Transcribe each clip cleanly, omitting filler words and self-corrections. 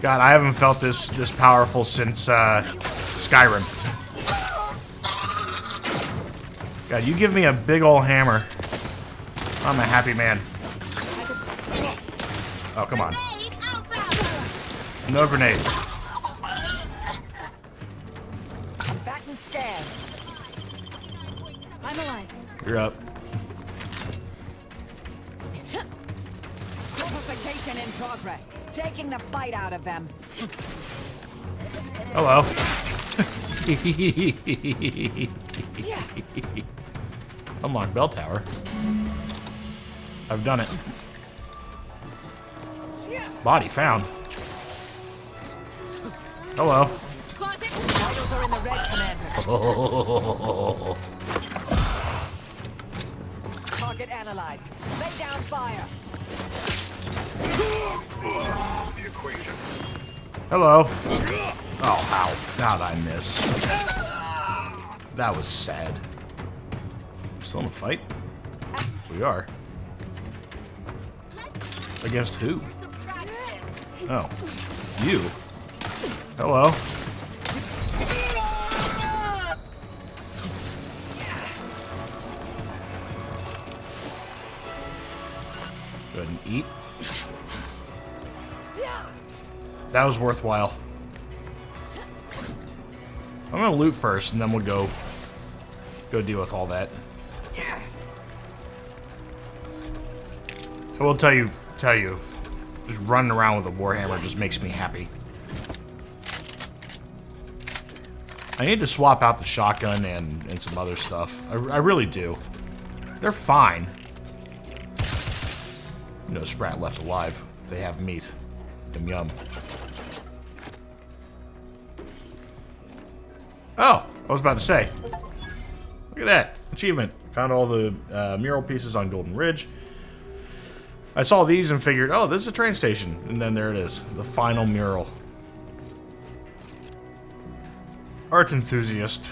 God, I haven't felt this powerful since Skyrim. God, you give me a big ol' hammer, I'm a happy man. Oh, come on. No grenade. Back and scared. I'm alive. You're up. Fortification in progress. Taking the fight out of them. Hello. Unlock bell tower. I've done it. Body found. Hello. Vitals are in the red, Commander. Target analyzed. Lay down fire. The equation. Hello. Oh, how? How'd I miss? That was sad. Still in a fight? We are. Against who? Oh. You. Hello. Go ahead and eat. That was worthwhile. I'm gonna loot first, and then we'll go deal with all that. I will tell you, just running around with a warhammer just makes me happy. I need to swap out the shotgun and some other stuff. I really do. They're fine. No Sprat left alive. They have meat. Yum yum. Oh, I was about to say. Look at that. Achievement. Found all the mural pieces on Golden Ridge. I saw these and figured, oh, this is a train station. And then there it is. The final mural. Art enthusiast.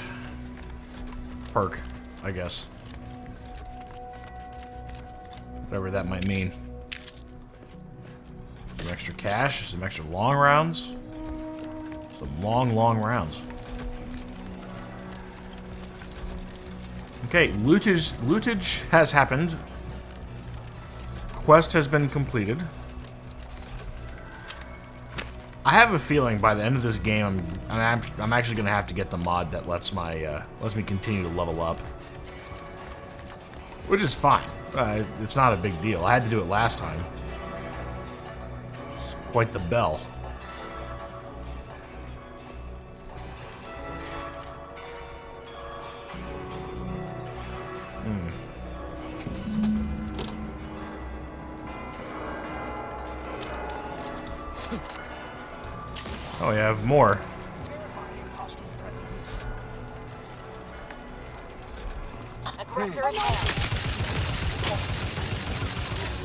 Perk, I guess. Whatever that might mean. Some extra cash, some extra long rounds. Some long rounds. Okay, lootage has happened. Quest has been completed. I have a feeling by the end of this game, I'm actually gonna have to get the mod that lets me continue to level up, which is fine. It's not a big deal. I had to do it last time. It's quite the bell. Oh, we have more.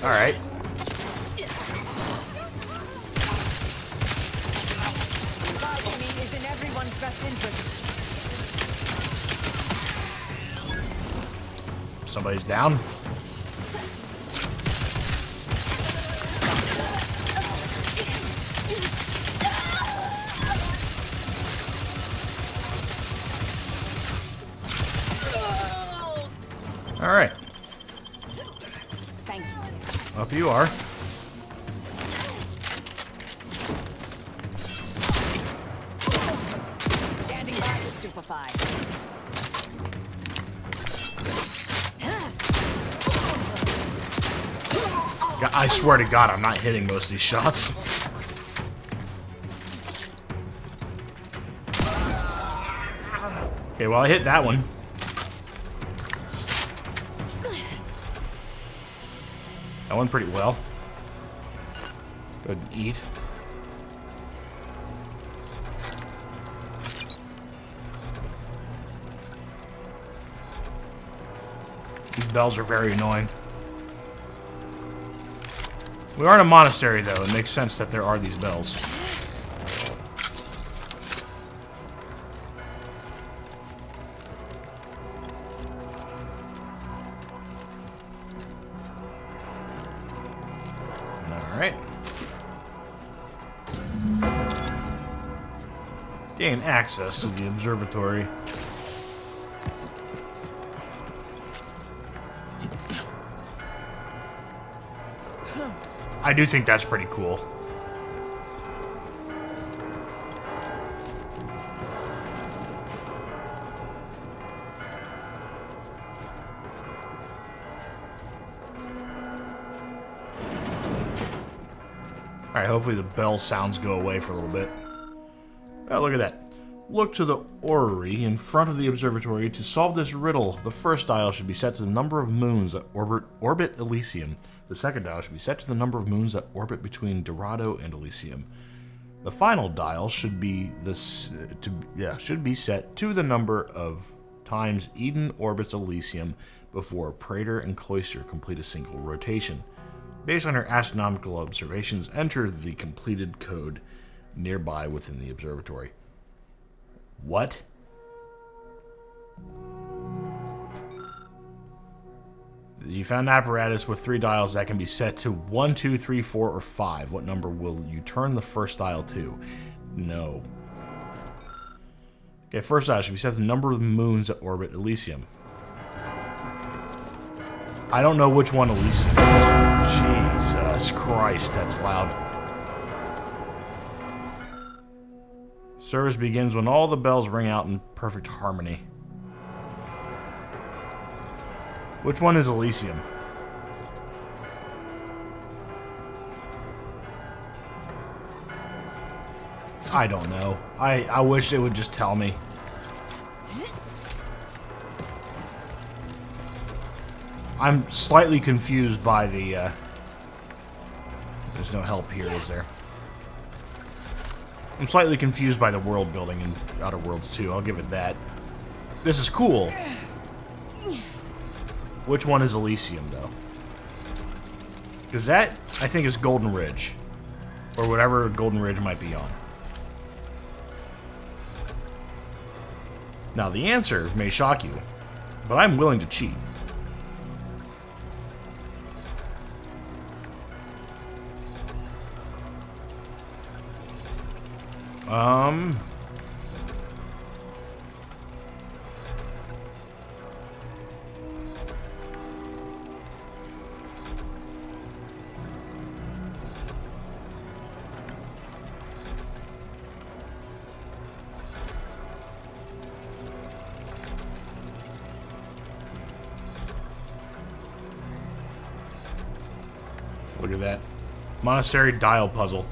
All right. Bargaining is in everyone's best interest. Somebody's down. All right. Thank you. Up you are. Standing by to stupefy. I swear to God, I'm not hitting most of these shots. Okay, well, I hit that one. That went pretty well. Go ahead and eat. These bells are very annoying. We are in a monastery, though. It makes sense that there are these bells. Alright. Gain access to the observatory. I do think that's pretty cool. Alright, hopefully the bell sounds go away for a little bit. Oh, look at that. Look to the orrery in front of the observatory. To solve this riddle, the first dial should be set to the number of moons that orbit Elysium. The second dial should be set to the number of moons that orbit between Dorado and Elysium. The final dial should be set to the number of times Eden orbits Elysium before Praetor and Cloister complete a single rotation. Based on her astronomical observations, enter the completed code nearby within the observatory. What? You found an apparatus with 3 dials that can be set to 1, 2, 3, 4, or 5. What number will you turn the first dial to? No. Okay, first dial should be set to the number of moons that orbit Elysium. I don't know which one Elysium is. Jesus Christ, that's loud. Service begins when all the bells ring out in perfect harmony. Which one is Elysium? I don't know. I wish they would just tell me. I'm slightly confused by the, there's no help here, is there? I'm slightly confused by the world building in Outer Worlds 2, I'll give it that. This is cool. Which one is Elysium, though? Because that, I think, is Golden Ridge. Or whatever Golden Ridge might be on. Now, the answer may shock you, but I'm willing to cheat. Look at that. Monastery dial puzzle.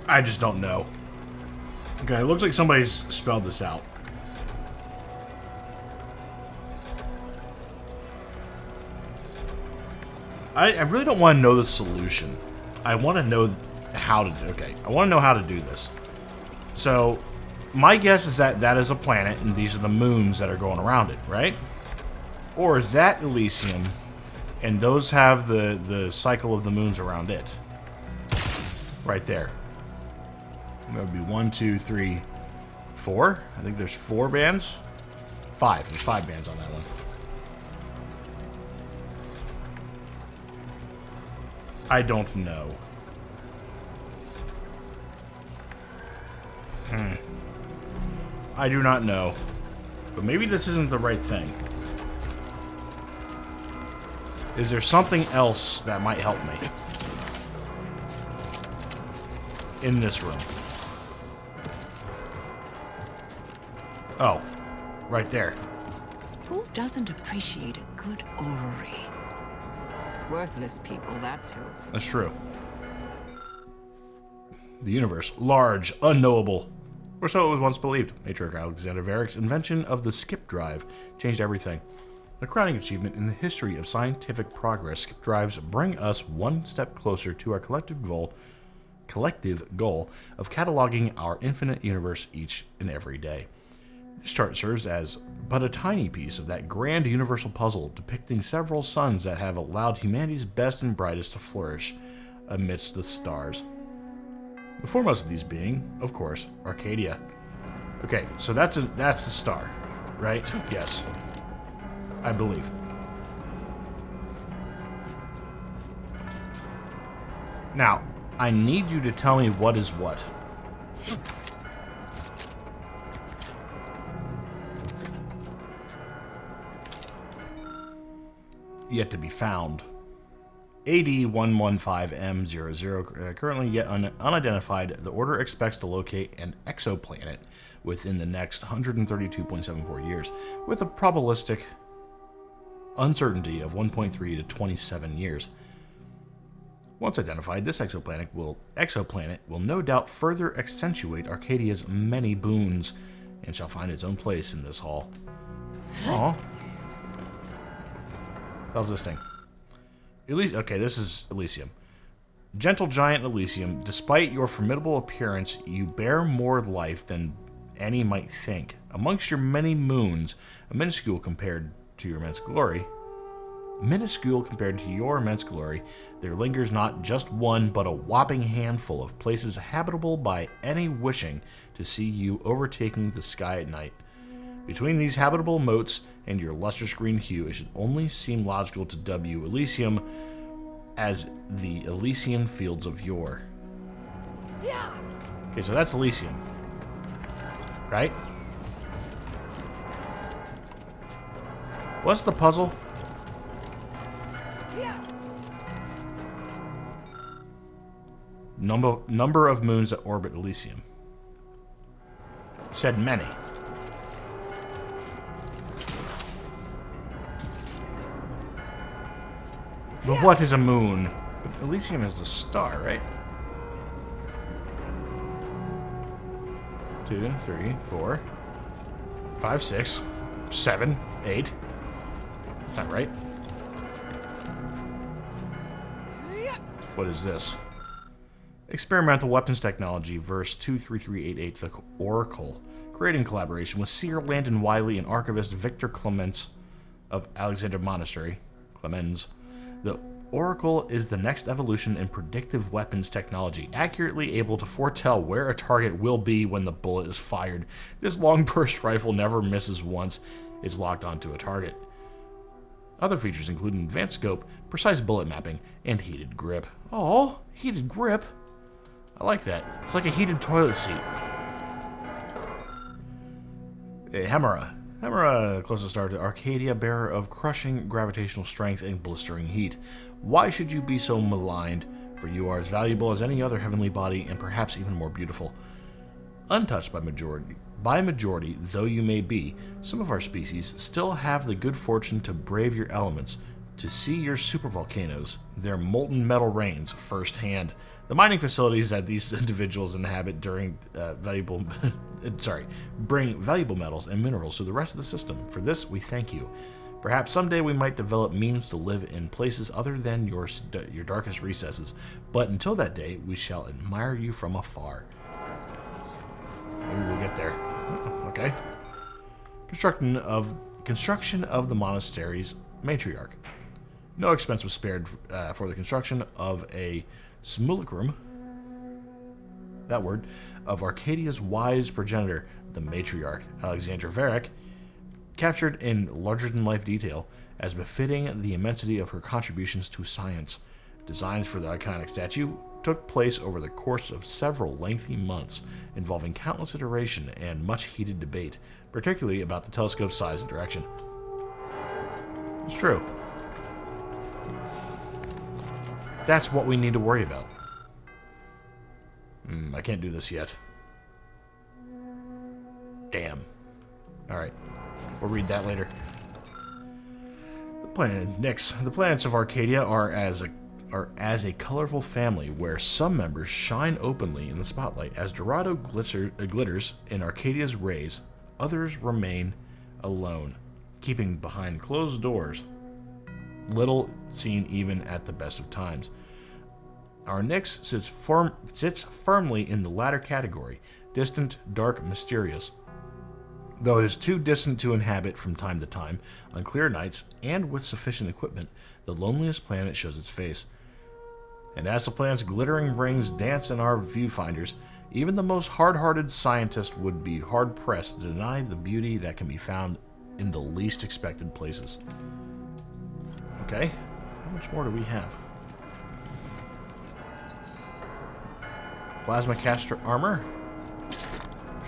I just don't know. Okay, it looks like somebody's spelled this out. I really don't want to know the solution. I want to know how to do. Okay, I want to know how to do this. So, my guess is that that is a planet, and these are the moons that are going around it, right? Or is that Elysium, and those have the cycle of the moons around it? Right there. That would be 1, 2, 3, 4. I think there's 4 bands. 5. There's 5 bands on that one. I don't know. I do not know. But maybe this isn't the right thing. Is there something else that might help me? In this room. Oh, right there. Who doesn't appreciate a good orrery? Worthless people, that's who. That's true. The universe, large, unknowable. Or so it was once believed. Matriarch Alexander Varick's invention of the skip drive changed everything. A crowning achievement in the history of scientific progress, skip drives bring us one step closer to our collective goal of cataloging our infinite universe each and every day. This chart serves as but a tiny piece of that grand universal puzzle depicting several suns that have allowed humanity's best and brightest to flourish amidst the stars. The foremost of these being, of course, Arcadia. Okay, so that's the star, right? Yes. I believe. Now, I need you to tell me what is what. Yet to be found. AD115M00, currently yet unidentified. The Order expects to locate an exoplanet within the next 132.74 years, with a probabilistic uncertainty of 1.3 to 27 years. Once identified, this exoplanet will no doubt further accentuate Arcadia's many boons, and shall find its own place in this hall. Aww. How's this thing? Okay, this is Elysium. Gentle giant Elysium, despite your formidable appearance, you bear more life than any might think. Amongst your many moons, minuscule compared to your immense glory, there lingers not just one, but a whopping handful of places habitable by any wishing to see you overtaking the sky at night. Between these habitable motes and your lustrous green hue, it should only seem logical to dub Elysium as the Elysian fields of yore. Okay, so that's Elysium. Right? What's the puzzle? Number of moons that orbit Elysium. Said many. But what is a moon? But Elysium is a star, right? 2, 3, 4, 5, 6, 7, 8. That's not right. What is this? Experimental weapons technology, verse 23388, the Oracle. Created in collaboration with Seer, Landon Wiley, and archivist Victor Clemens of Alexander Monastery. Clemens. The Oracle is the next evolution in predictive weapons technology, accurately able to foretell where a target will be when the bullet is fired. This long burst rifle never misses once it's locked onto a target. Other features include an advanced scope, precise bullet mapping, and heated grip. Oh, heated grip. I like that. It's like a heated toilet seat. Hemera. Hemera, closest star to Arcadia, bearer of crushing gravitational strength and blistering heat. Why should you be so maligned? For you are as valuable as any other heavenly body, and perhaps even more beautiful. Untouched by majority though you may be, some of our species still have the good fortune to brave your elements, to see your supervolcanoes, their molten metal rains firsthand. The mining facilities that these individuals inhabit bring valuable metals and minerals to the rest of the system. For this, we thank you. Perhaps someday we might develop means to live in places other than your darkest recesses, but until that day, we shall admire you from afar. Maybe we'll get there. Okay. Construction of the monastery's matriarch. No expense was spared for the construction of a simulacrum, that word, of Arcadia's wise progenitor, the matriarch, Alexandra Varric, captured in larger-than-life detail as befitting the immensity of her contributions to science. Designs for the iconic statue took place over the course of several lengthy months, involving countless iteration and much heated debate, particularly about the telescope's size and direction. It's true. That's what we need to worry about. I can't do this yet. Damn. Alright. We'll read that later. The planets of Arcadia are as a colorful family where some members shine openly in the spotlight as Dorado glitters in Arcadia's rays. Others remain alone, keeping behind closed doors. Little seen even at the best of times. Our Nyx sits firmly in the latter category, distant, dark, mysterious. Though it is too distant to inhabit from time to time, on clear nights and with sufficient equipment, the loneliest planet shows its face. And as the planet's glittering rings dance in our viewfinders, even the most hard-hearted scientist would be hard-pressed to deny the beauty that can be found in the least expected places. Okay, how much more do we have? Plasma caster armor.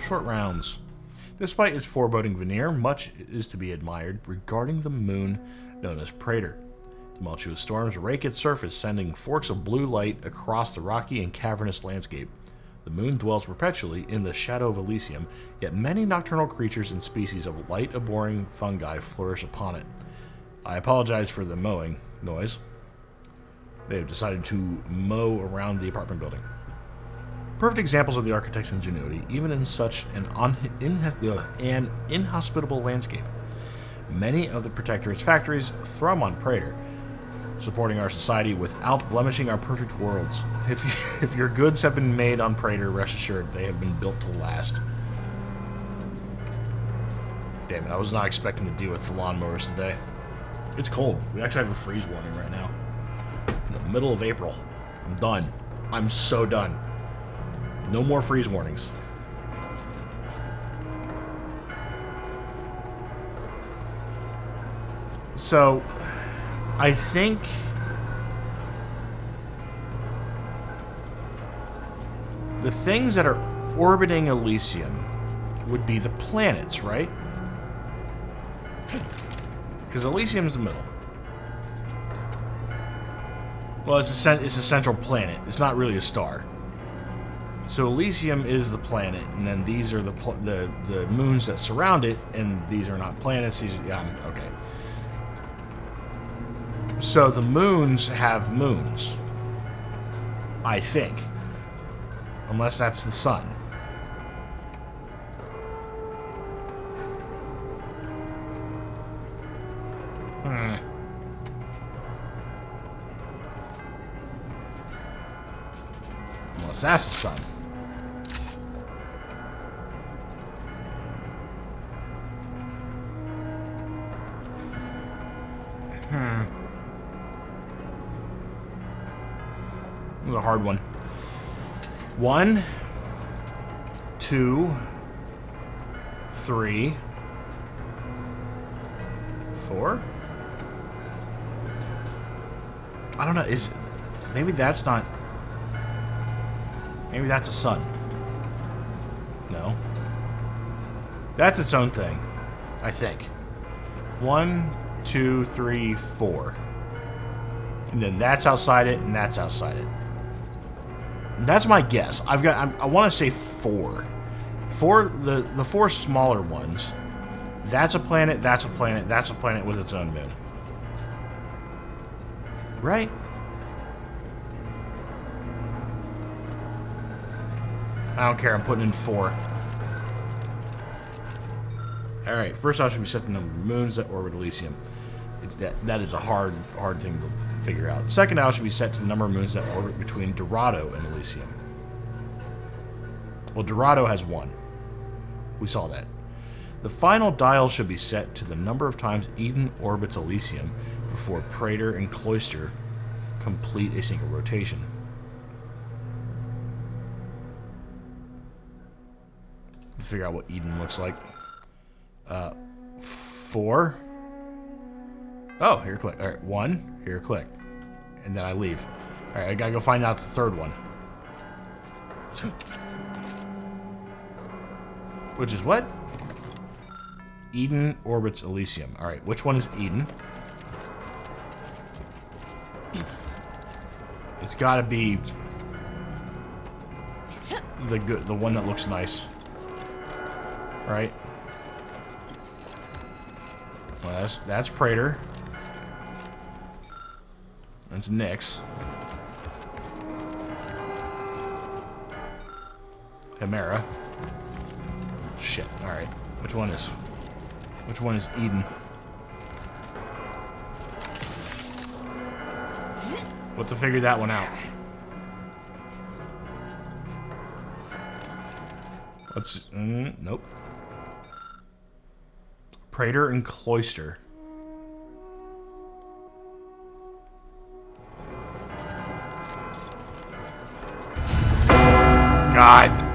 Short rounds. Despite its foreboding veneer, much is to be admired regarding the moon known as Praetor. Tumultuous storms rake its surface, sending forks of blue light across the rocky and cavernous landscape. The moon dwells perpetually in the shadow of Elysium, yet many nocturnal creatures and species of light-abhorring fungi flourish upon it. I apologize for the mowing noise. They have decided to mow around the apartment building. Perfect examples of the architect's ingenuity, even in such an inhospitable landscape. Many of the Protectorate's factories thrum on Praetor, supporting our society without blemishing our perfect worlds. If your goods have been made on Praetor, rest assured they have been built to last. Damn it, I was not expecting to deal with the lawnmowers today. It's cold. We actually have a freeze warning right now. In the middle of April. I'm done. I'm so done. No more freeze warnings. So, I think the things that are orbiting Elysium would be the planets, right? Because Elysium's the middle. Well, it's a central planet. It's not really a star. So Elysium is the planet, and then these are the moons that surround it, and these are not planets. These are, okay. So the moons have moons, I think, unless that's the sun. Unless that's the sun. This is a hard one. 1, 2, 3, 4. I don't know. Maybe that's not. Maybe that's a sun. No. That's its own thing, I think. 1, 2, 3, 4. And then that's outside it, and that's outside it. That's my guess. I want to say 4. The 4 smaller ones. That's a planet, that's a planet, that's a planet with its own moon. Right? I don't care, I'm putting in 4. Alright, first I should be set the number of moons that orbit Elysium. That is a hard thing to figure out. Second dial should be set to the number of moons that orbit between Dorado and Elysium. Well, Dorado has 1. We saw that. The final dial should be set to the number of times Eden orbits Elysium before Praetor and Cloister complete a single rotation. Let's figure out what Eden looks like. 4. Oh, here click. Alright, 1. Here click. And then I leave. Alright, I gotta go find out the third one. Which is what? Eden orbits Elysium. Alright, which one is Eden? It's gotta be the one that looks nice. Right? Well, that's Praetor. That's Nyx. Chimera. Shit. Alright. Which one is Eden? We'll have to figure that one out. Let's... nope. Praetor and Cloister. God.